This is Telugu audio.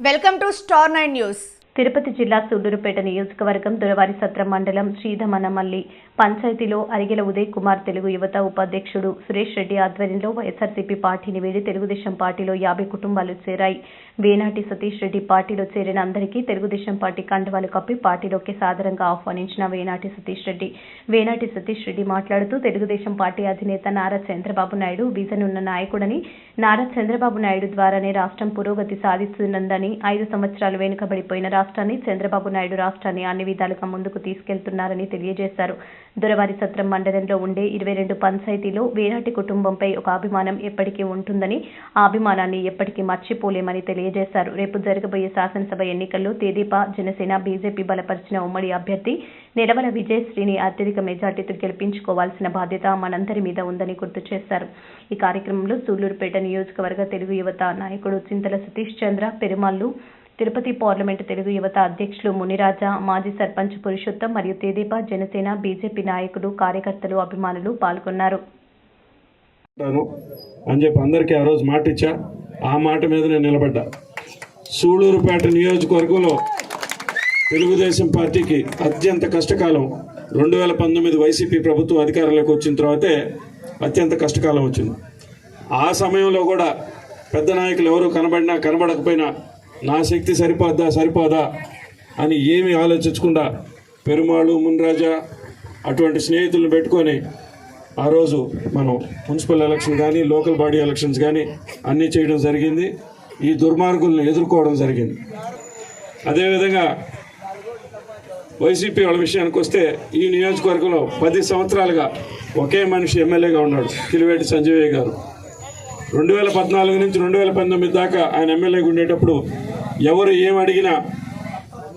Welcome to star 9 news. Tirupati జిల్లా సూళ్లూరుపేట నియోజకవర్గం దొరవారి సత్రం మండలం శ్రీధమనమల్లి పంచాయతీలో అరిగెల ఉదయ్ కుమార్ తెలుగు యువత ఉపాధ్యక్షుడు సురేష్ రెడ్డి ఆధ్వర్యంలో వైఎస్ఆర్సీపీ పార్టీని వీడి తెలుగుదేశం పార్టీలో 50 కుటుంబాలు చేరాయి. వేనాటి సతీష్ రెడ్డి పార్టీలో చేరిన అందరికీ తెలుగుదేశం పార్టీ కండువాలు కప్పి పార్టీలోకి సాదరంగా ఆహ్వానించిన వేనాటి సతీష్ రెడ్డి మాట్లాడుతూ తెలుగుదేశం పార్టీ అధినేత నారా చంద్రబాబు నాయుడు విజన్ ఉన్న నాయకుడని, నారా చంద్రబాబు నాయుడు ద్వారానే రాష్ట్రం పురోగతి సాధిస్తున్నదని, 5 సంవత్సరాలు వెనుకబడిపోయిన రాష్ట్రాన్ని చంద్రబాబు నాయుడు రాష్ట్రాన్ని అన్ని విధాలుగా ముందుకు తీసుకెళ్తున్నారని తెలియజేశారు. దొరవారి సత్రం మండలంలో ఉండే 22 పంచాయతీలో వేనాటి కుటుంబంపై ఒక అభిమానం ఎప్పటికీ ఉంటుందని, ఆ అభిమానాన్ని ఎప్పటికీ మర్చిపోలేమని తెలియజేశారు. రేపు జరగబోయే శాసనసభ ఎన్నికల్లో తెదేపా, జనసేన, బీజేపీ బలపరిచిన ఉమ్మడి అభ్యర్థి నిలవల విజయశ్రీని అత్యధిక మెజార్టీతో గెలిపించుకోవాల్సిన బాధ్యత మనందరి మీద ఉందని గుర్తు చేశారు. ఈ కార్యక్రమంలో సూళ్లూరుపేట నియోజకవర్గ తెలుగు యువత నాయకుడు చింతల సతీష్ చంద్ర పెరుమాళ్లు, తిరుపతి పార్లమెంటు తెలుగు యువత అధ్యక్షులు మునిరాజా, మాజీ సర్పంచ్ పురుషోత్తం మరియు తెదేపా, జనసేన, బీజేపీ నాయకులు, కార్యకర్తలు, అభిమానులు పాల్గొన్నారు. అని చెప్పి అందరికీ ఆ రోజు మాట ఇచ్చా. ఆ మాట మీద నేను నిలబడ్డా. సూళ్లూరుపేట నియోజకవర్గంలో తెలుగుదేశం పార్టీకి అత్యంత కష్టకాలం 2019 వైసీపీ ప్రభుత్వం అధికారంలోకి వచ్చిన తర్వాతే అత్యంత కష్టకాలం వచ్చింది. ఆ సమయంలో కూడా పెద్ద నాయకులు ఎవరు కనబడకపోయినా నా శక్తి సరిపోదా అని ఏమీ ఆలోచించకుండా పెరుమాళ్ళు, మున్రాజా అటువంటి స్నేహితులను పెట్టుకొని ఆ రోజు మనం మున్సిపల్ ఎలక్షన్ కానీ, లోకల్ బాడీ ఎలక్షన్స్ కానీ అన్నీ చేయడం జరిగింది. ఈ దుర్మార్గులను ఎదుర్కోవడం జరిగింది. అదేవిధంగా వైసీపీ వాళ్ళ విషయానికి వస్తే ఈ నియోజకవర్గంలో 10 సంవత్సరాలుగా ఒకే మనిషి ఎమ్మెల్యేగా ఉన్నాడు, కిలివేటి సంజీవయ్య గారు. 2014 నుంచి 2019 దాకా ఆయన ఎమ్మెల్యేగా ఉండేటప్పుడు ఎవరు ఏం అడిగినా